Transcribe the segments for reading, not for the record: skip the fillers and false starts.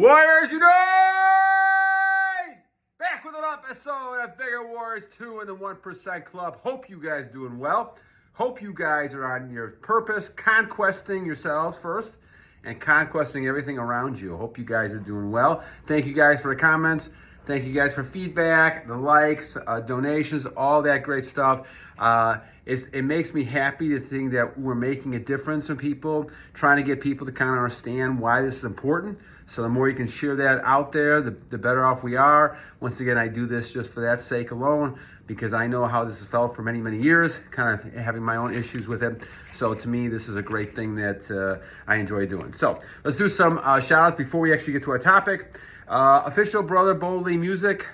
Warriors Unite! Back with an episode of Bigger Warriors 2 in the 1% Club. Hope you guys doing well. Hope you guys are on your purpose, conquesting yourselves first and conquesting everything around you. Hope you guys are doing well. Thank you guys for the comments. Thank you guys for feedback, the likes, donations, all that great stuff. It makes me happy to think that we're making a difference in people, trying to get people to kind of understand why this is important. So the more you can share that out there, the better off we are. Once again, I do this just for that sake alone, because I know how this has felt for many, many years, kind of having my own issues with it. So to me, this is a great thing that I enjoy doing. So let's do some shout outs before we actually get to our topic. Official Brother Boldly Music,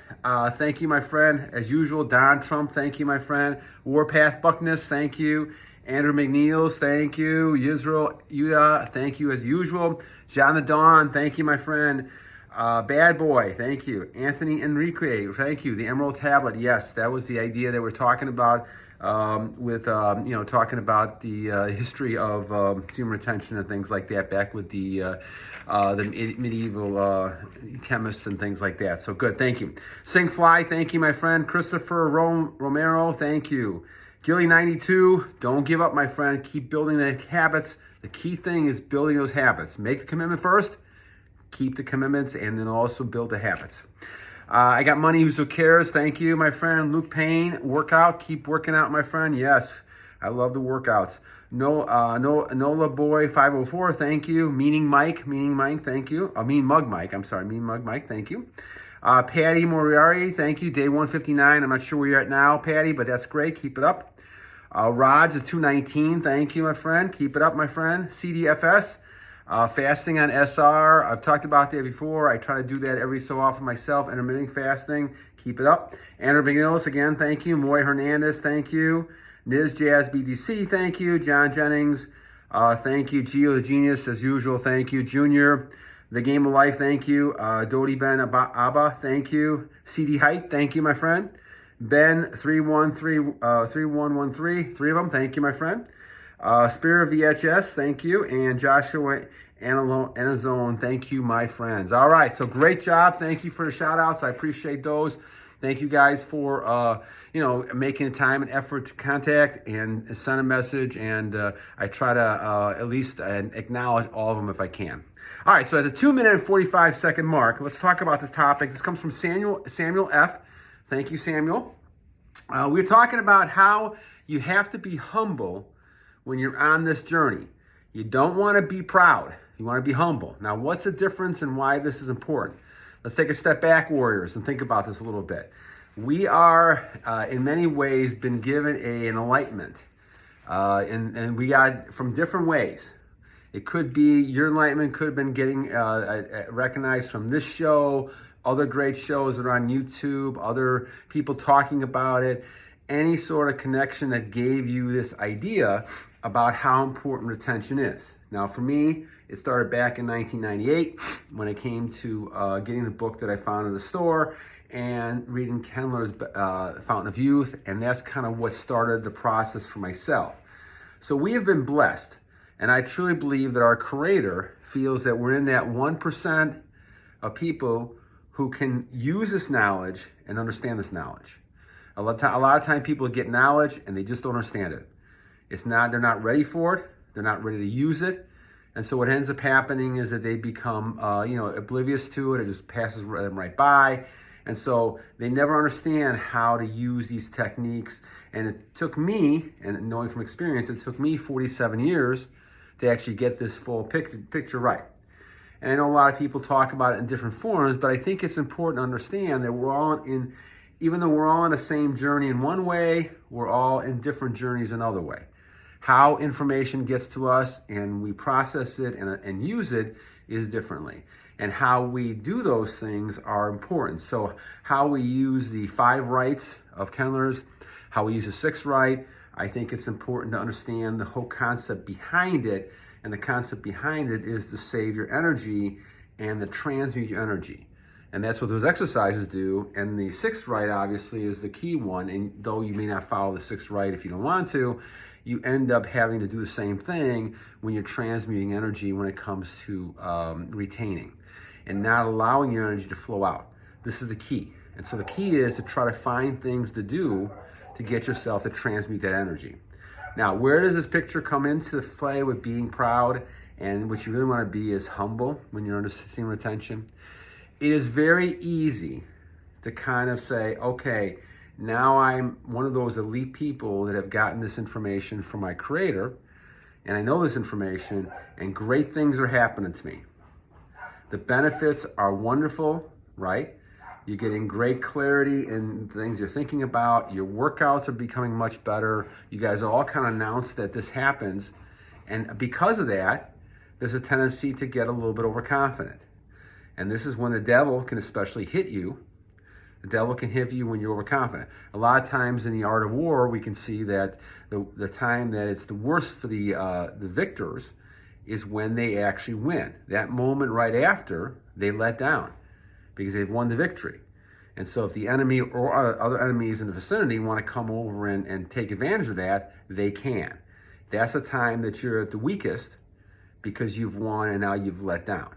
thank you, my friend. As usual, Don Trump, thank you, my friend. Warpath Buckness, thank you. Andrew McNeils, thank you. Yisrael Yehuddah, thank you as usual. Jon the Dawn, thank you, my friend. Bad Boy, thank you. Anthony Enriquez, thank you. The Emerald Tablet, yes, that was the idea that we're talking about talking about the history of semen retention and things like that back with the medieval chemists and things like that. So good, thank you. Sing Fly, thank you, my friend. Christopher Romano, thank you. Gilly 92, don't give up, my friend. Keep building the habits. The key thing is building those habits. Make the commitment first, keep the commitments, and then also build the habits. I got Money Whoso Cares. Thank you, my friend. Luke Paine, workout. Keep working out, my friend. Yes, I love the workouts. Nola Boy 504. Thank you. Meaning Mike. Thank you. Mean Mug Mike. Thank you. Paddy Moriarity. Thank you. Day 159. I'm not sure where you're at now, Paddy, but that's great. Keep it up. Rodge is 219. Thank you, my friend. Keep it up, my friend. Cdheidt. Fasting on SR, I've talked about that before. I try to do that every so often myself. Intermittent fasting, keep it up. McNeils, again, thank you. Moy Hernandez, thank you. NizJazzBTC, thank you. Jennings, thank you. Gio the Genius, as usual, thank you. Junior, The Game of Life, thank you. Dodo Ben ABBA, thank you. Cdheidt, thank you, my friend. Ben 3113, three of them, thank you, my friend. Spearvhs, thank you. And Joshua Anxalone, thank you, my friends. All right, so great job. Thank you for the shout outs. I appreciate those. Thank you guys for making the time and effort to contact and send a message, and I try to at least acknowledge all of them if I can. All right, so at the 2-minute and 45-second mark, let's talk about this topic. This comes from Samuel F. Thank you, Samuel. We're talking about how you have to be humble when you're on this journey. You don't want to be proud. You want to be humble. Now, what's the difference and why this is important? Let's take a step back, warriors, and think about this a little bit. We are, in many ways, been given an enlightenment. And we got from different ways. It could be, your enlightenment could have been getting recognized from this show, other great shows that are on YouTube, other people talking about it, any sort of connection that gave you this idea about how important retention is. Now, for me, it started back in 1998 when it came to getting the book that I found in the store and reading Kendler's Fountain of Youth, and that's kind of what started the process for myself. So we have been blessed, and I truly believe that our Creator feels that we're in that 1% of people who can use this knowledge and understand this knowledge. A lot of time people get knowledge and they just don't understand it. They're not ready for it. They're not ready to use it. And so what ends up happening is that they become, oblivious to it. It just passes them right by. And so they never understand how to use these techniques. And it took me, and knowing from experience, it took me 47 years to actually get this full picture right. And I know a lot of people talk about it in different forms, but I think it's important to understand that even though we're all on the same journey in one way, we're all in different journeys another way. How information gets to us and we process it and use it is differently. And how we do those things are important. So how we use the 5 rights of Kendler's, how we use the 6th right, I think it's important to understand the whole concept behind it. And the concept behind it is to save your energy and to transmute your energy. And that's what those exercises do. And the 6th right, obviously, is the key one. And though you may not follow the 6th right if you don't want to, you end up having to do the same thing when you're transmuting energy when it comes to retaining. and not allowing your energy to flow out. This is the key. And so the key is to try to find things to do to get yourself to transmute that energy. Now, where does this picture come into play with being proud? And what you really want to be is humble when you're under semen retention. It is very easy to kind of say, okay, now I'm one of those elite people that have gotten this information from my creator, and I know this information, and great things are happening to me. The benefits are wonderful, right? You're getting great clarity in things you're thinking about. Your workouts are becoming much better. You guys all kind of announce that this happens. And because of that, there's a tendency to get a little bit overconfident. And this is when the devil can especially hit you. The devil can hit you when you're overconfident. A lot of times in the art of war, we can see that the time that it's the worst for the victors is when they actually win. That moment right after, they let down, because they've won the victory. And so if the enemy or other enemies in the vicinity want to come over and take advantage of that, they can. That's the time that you're at the weakest, because you've won and now you've let down.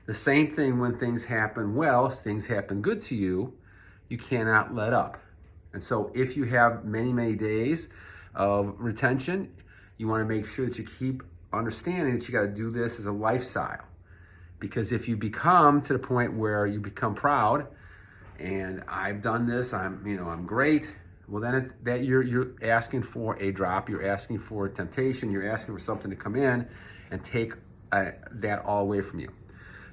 The same thing when things happen well, things happen good to you, you cannot let up. And so if you have many, many days of retention, you want to make sure that you keep understanding that you got to do this as a lifestyle. Because if you become to the point where you become proud, and I've done this, I'm great, well then you're asking for a drop, you're asking for a temptation, you're asking for something to come in and take that all away from you.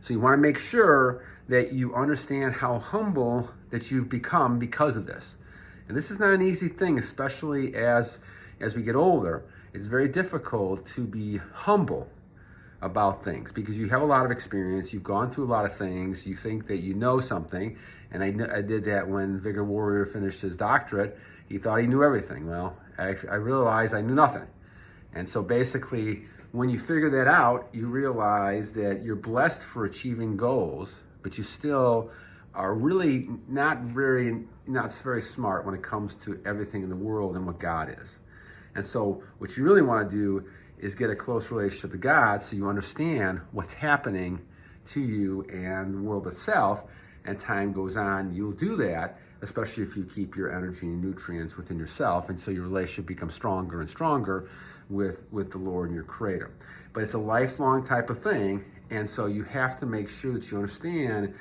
So you want to make sure that you understand how humble that you've become because of this. And this is not an easy thing, especially as we get older. It's very difficult to be humble about things because you have a lot of experience, you've gone through a lot of things, you think that you know something, and I did that when Vigor Warrior finished his doctorate. He thought he knew everything. Well, I realized I knew nothing. And so basically, when you figure that out, you realize that you're blessed for achieving goals, but you still are really not very smart when it comes to everything in the world and what God is. And so what you really want to do is get a close relationship to God so you understand what's happening to you and the world itself. And time goes on, you'll do that, especially if you keep your energy and nutrients within yourself. And so your relationship becomes stronger and stronger with the Lord and your Creator. But it's a lifelong type of thing. And so you have to make sure that you understand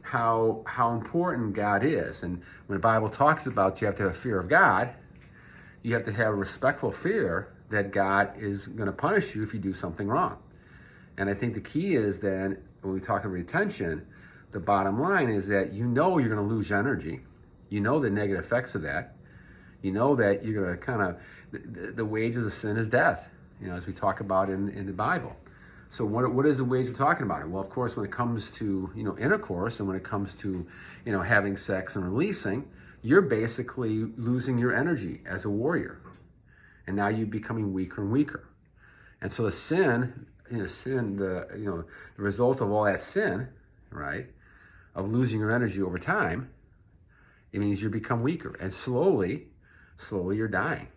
how important God is. And when the Bible talks about you have to have a fear of God, you have to have a respectful fear that God is going to punish you if you do something wrong. And I think the key is then, when we talk about retention, the bottom line is that you know you're going to lose energy. You know the negative effects of that. You know that you're going to kind of, the wages of sin is death, as we talk about in the Bible. So what is the wage we're talking about? Well, of course, when it comes to, intercourse, and when it comes to, having sex and releasing, you're basically losing your energy as a warrior. And now you're becoming weaker and weaker. And so the sin, the result of all that sin, right, of losing your energy over time, it means you become weaker. And slowly you're dying.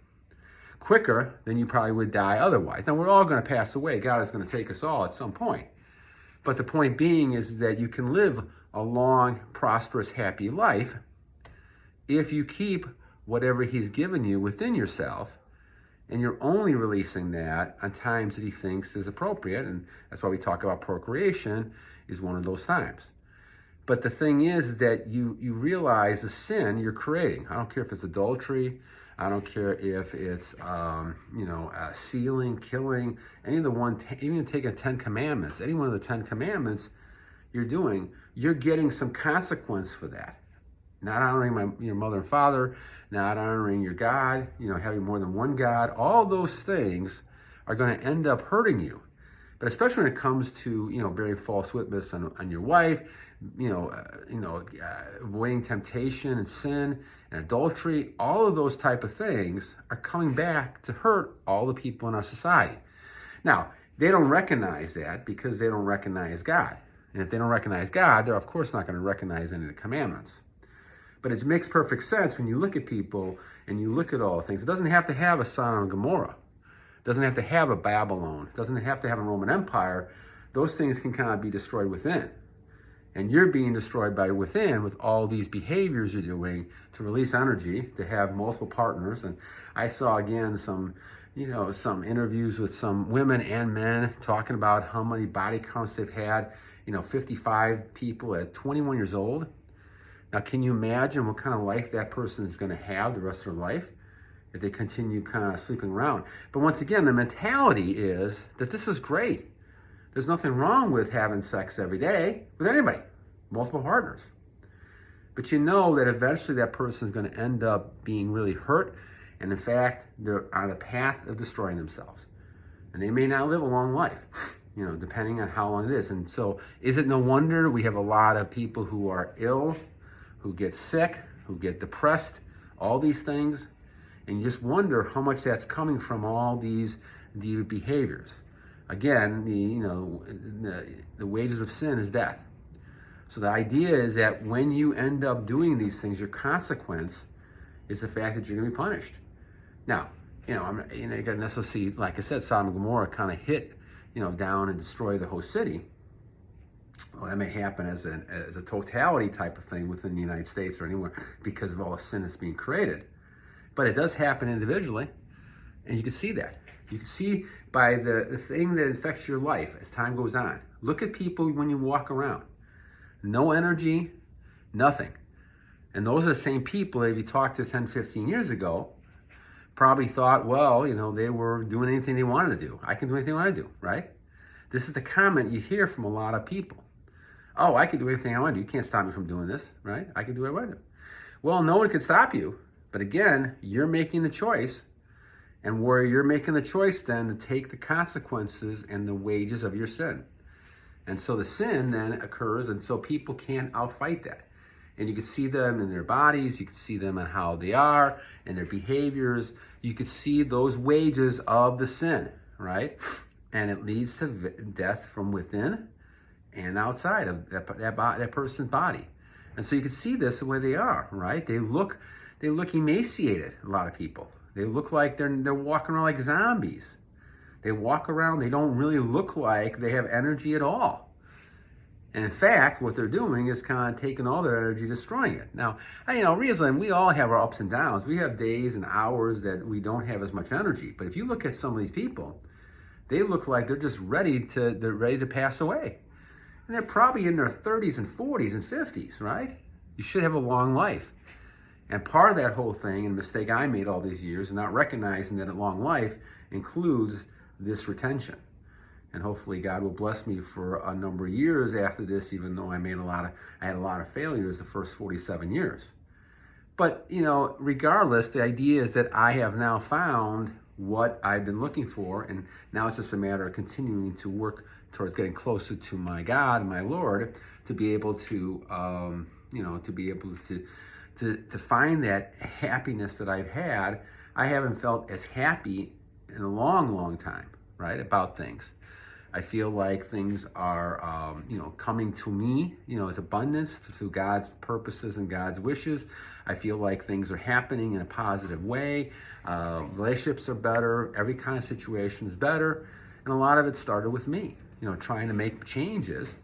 Quicker than you probably would die otherwise. Now, we're all going to pass away. God is going to take us all at some point. But the point being is that you can live a long, prosperous, happy life if you keep whatever He's given you within yourself, and you're only releasing that on times that He thinks is appropriate. And that's why we talk about procreation is one of those times. But the thing is that you realize the sin you're creating. I don't care if it's adultery. I don't care if it's, stealing, killing, even taking 10 commandments. Any one of the 10 commandments you're doing, you're getting some consequence for that. Not honoring your mother and father, not honoring your God, having more than one God. All those things are going to end up hurting you. But especially when it comes to, bearing false witness on your wife, avoiding temptation and sin and adultery, all of those type of things are coming back to hurt all the people in our society. Now, they don't recognize that because they don't recognize God. And if they don't recognize God, they're of course not going to recognize any of the commandments. But it makes perfect sense when you look at people and you look at all things. It doesn't have to have a Sodom and Gomorrah. It doesn't have to have a Babylon. It doesn't have to have a Roman Empire. Those things can kind of be destroyed within. And you're being destroyed by within with all these behaviors you're doing to release energy, to have multiple partners. And I saw, again, some interviews with some women and men talking about how many body counts they've had, 55 people at 21 years old. Now, can you imagine what kind of life that person is going to have the rest of their life if they continue kind of sleeping around? But once again, the mentality is that this is great. There's nothing wrong with having sex every day with anybody, multiple partners. But you know that eventually that person is going to end up being really hurt, and in fact, they're on the path of destroying themselves. And they may not live a long life, depending on how long it is. And so is it no wonder we have a lot of people who are ill, who get sick, who get depressed, all these things, and you just wonder how much that's coming from all these behaviors. Again, the wages of sin is death. So the idea is that when you end up doing these things, your consequence is the fact that you're going to be punished. Now, you got to necessarily see, like I said, Sodom and Gomorrah kind of hit, down and destroy the whole city. Well, that may happen as a totality type of thing within the United States or anywhere because of all the sin that's being created. But it does happen individually, and you can see that. You can see by the thing that affects your life as time goes on. Look at people when you walk around. No energy, nothing. And those are the same people that if you talked to 10, 15 years ago, probably thought, well, they were doing anything they wanted to do. I can do anything I want to do, right? This is the comment you hear from a lot of people. Oh, I can do anything I want to do. You can't stop me from doing this, right? I can do what I want to do. Well, no one can stop you. But again, you're making the choice. And where you're making the choice then to take the consequences and the wages of your sin. And so the sin then occurs, and so people can't outfight that. And you can see them in their bodies, you can see them in how they are, and their behaviors. You can see those wages of the sin, right? And it leads to death from within and outside of that person's body. And so you can see this the way they are, right? They look emaciated, a lot of people. They look like they're walking around like zombies. They walk around, they don't really look like they have energy at all. And in fact, what they're doing is kind of taking all their energy, destroying it. Now, reason we all have our ups and downs. We have days and hours that we don't have as much energy. But if you look at some of these people, they look like they're just ready to pass away. And they're probably in their 30s and 40s and 50s, right? You should have a long life. And part of that whole thing, and mistake I made all these years, is not recognizing that a long life includes this retention. And hopefully God will bless me for a number of years after this, even though I had a lot of failures the first 47 years. But, regardless, the idea is that I have now found what I've been looking for, and now it's just a matter of continuing to work towards getting closer to my God, my Lord, to be able to, to find that happiness that I've had. I haven't felt as happy in a long, long time, right, about things. I feel like things are, coming to me, as abundance through God's purposes and God's wishes. I feel like things are happening in a positive way. Relationships are better. Every kind of situation is better. And a lot of it started with me, trying to make changes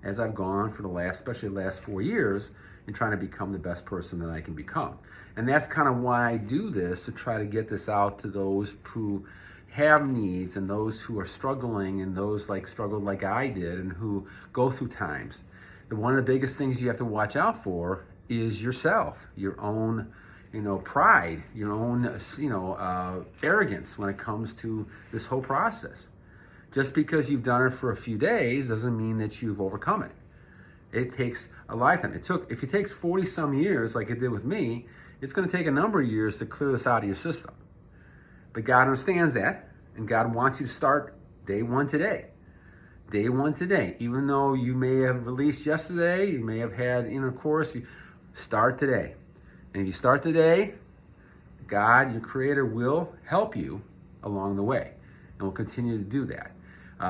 as I've gone for especially the last 4 years, and trying to become the best person that I can become. And that's kind of why I do this, to try to get this out to those who have needs and those who are struggling and those struggled like I did and who go through times. And one of the biggest things you have to watch out for is yourself, your own, pride, your own, arrogance when it comes to this whole process. Just because you've done it for a few days doesn't mean that you've overcome it. It takes a lifetime. If it takes 40 some years like it did with me, it's going to take a number of years to clear this out of your system. But God understands that, and God wants you to start day one today. Day one today. Even though you may have released yesterday, you may have had intercourse, you start today. And if you start today, God, your Creator, will help you along the way, and will continue to do that.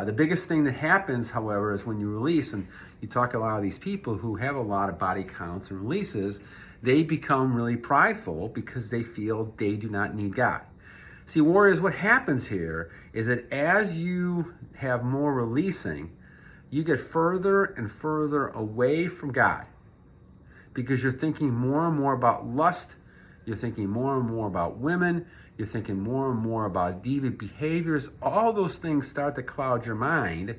The biggest thing that happens, however, is when you release, and you talk to a lot of these people who have a lot of body counts and releases, they become really prideful because they feel they do not need God. See, warriors, what happens here is that as you have more releasing, you get further and further away from God because you're thinking more and more about lust. You're thinking more and more about women. You're thinking more and more about deviant behaviors. All those things start to cloud your mind,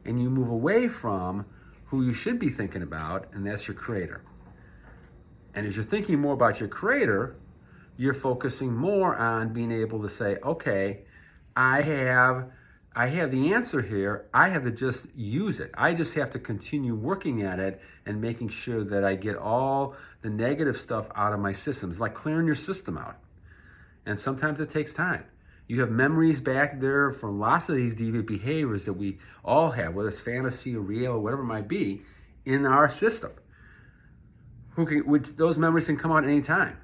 and you move away from who you should be thinking about, and that's your Creator. And as you're thinking more about your Creator, you're focusing more on being able to say, okay, I have the answer here. I have to just use it. I just have to continue working at it and making sure that I get all the negative stuff out of my system. It's like clearing your system out. And sometimes it takes time. You have memories back there from lots of these deviant behaviors that we all have, whether it's fantasy or real or whatever it might be, in our system. Which those memories can come out anytime.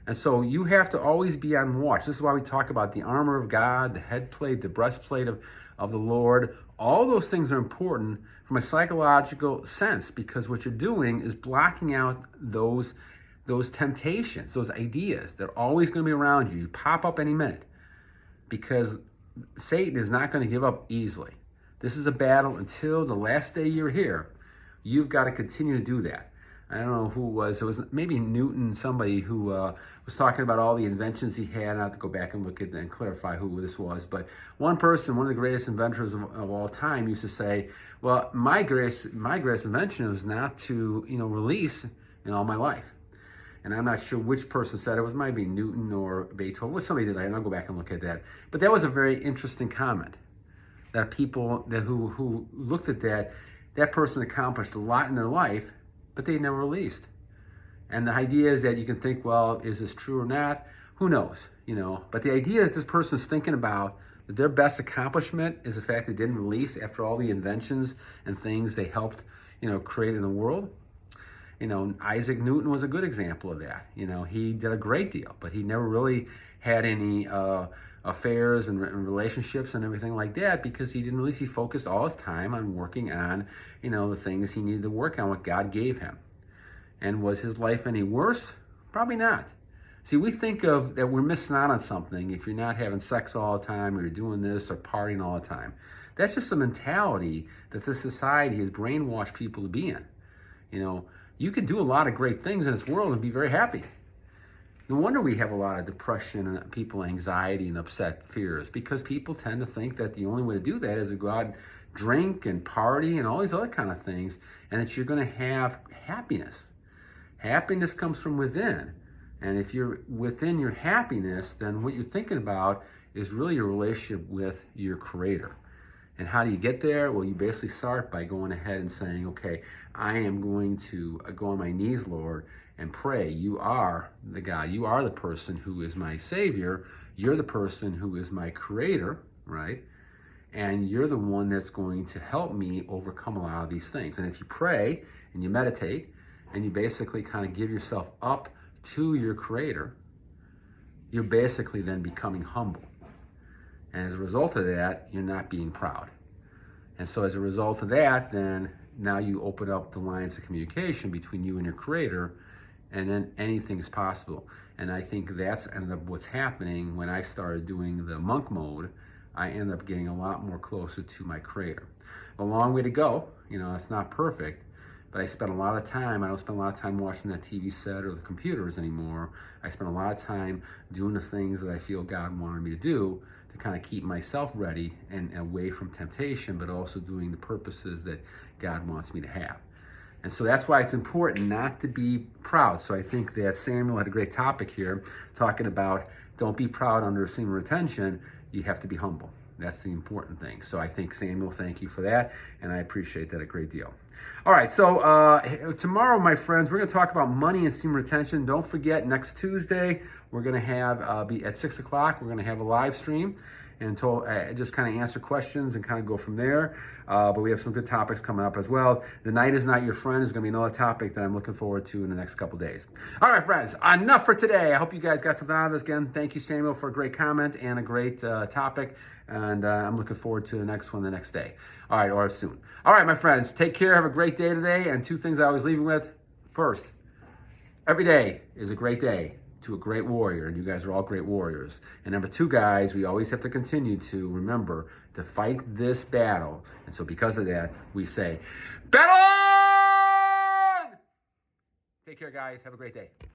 And so you have to always be on watch. This is why we talk about the armor of God, the headplate, the breastplate of the Lord. All those things are important from a psychological sense, because what you're doing is blocking out those temptations, those ideas. They're always going to be around you. You pop up any minute, because Satan is not going to give up easily. This is a battle until the last day you're here. You've got to continue to do that. I don't know who it was maybe Newton, somebody who was talking about all the inventions he had. I have to go back and look at and clarify who this was. But one person, one of the greatest inventors of all time, used to say, well, my greatest invention was not to, release in all my life. And I'm not sure which person said it. It might be Newton or Beethoven. It was somebody did that, and I'll go back and look at that. But that was a very interesting comment. That people who looked at that person accomplished a lot in their life, but they never released. And the idea is that you can think, well, is this true or not? Who knows, But the idea that this person's thinking about, that their best accomplishment is the fact they didn't release after all the inventions and things they helped, create in the world. Isaac Newton was a good example of that. He did a great deal, but he never really had any affairs and relationships and everything like that, because he didn't release. He focused all his time on working on, the things he needed to work on, what God gave him. And was his life any worse? Probably not. See, we think of that we're missing out on something if you're not having sex all the time, or you're doing this or partying all the time. That's just a mentality that this society has brainwashed people to be in. You can do a lot of great things in this world and be very happy. No wonder we have a lot of depression and people anxiety and upset fears, because people tend to think that the only way to do that is to go out and drink and party and all these other kind of things, and that you're going to have happiness. Happiness comes from within. And if you're within your happiness, then what you're thinking about is really your relationship with your Creator. And how do you get there? Well, you basically start by going ahead and saying, okay, I am going to go on my knees, Lord, and pray. You are the God. You are the person who is my Savior. You're the person who is my Creator, right? And you're the one that's going to help me overcome a lot of these things. And if you pray and you meditate and you basically kind of give yourself up to your Creator, you're basically then becoming humble. And as a result of that, you're not being proud. And so as a result of that, then now you open up the lines of communication between you and your Creator, and then anything is possible. And I think that's ended up what's happening when I started doing the monk mode. I ended up getting a lot more closer to my Creator. A long way to go. It's not perfect, but I spent a lot of time. I don't spend a lot of time watching that TV set or the computers anymore. I spend a lot of time doing the things that I feel God wanted me to do, to kind of keep myself ready and away from temptation, but also doing the purposes that God wants me to have. And so that's why it's important not to be proud. So I think that Samuel had a great topic here, talking about don't be proud under semen retention. You have to be humble. That's the important thing. So I think, Samuel, thank you for that, and I appreciate that a great deal. All right, so tomorrow, my friends, we're going to talk about money and semen retention. Don't forget, next Tuesday, we're going to have, be at 6 o'clock, we're going to have a live stream, and just kind of answer questions and kind of go from there. But we have some good topics coming up as well. The night is not your friend is going to be another topic that I'm looking forward to in the next couple days. All right, friends, enough for today. I hope you guys got something out of this. Again, thank you, Samuel, for a great comment and a great topic. And I'm looking forward to the next one the next day. All right, or soon. All right, my friends, take care. Have a great day today. And two things I always leave you with. First, every day is a great day to a great warrior, and you guys are all great warriors. And number 2, guys, we always have to continue to remember to fight this battle. And so because of that, we say, battle on! Take care, guys. Have a great day.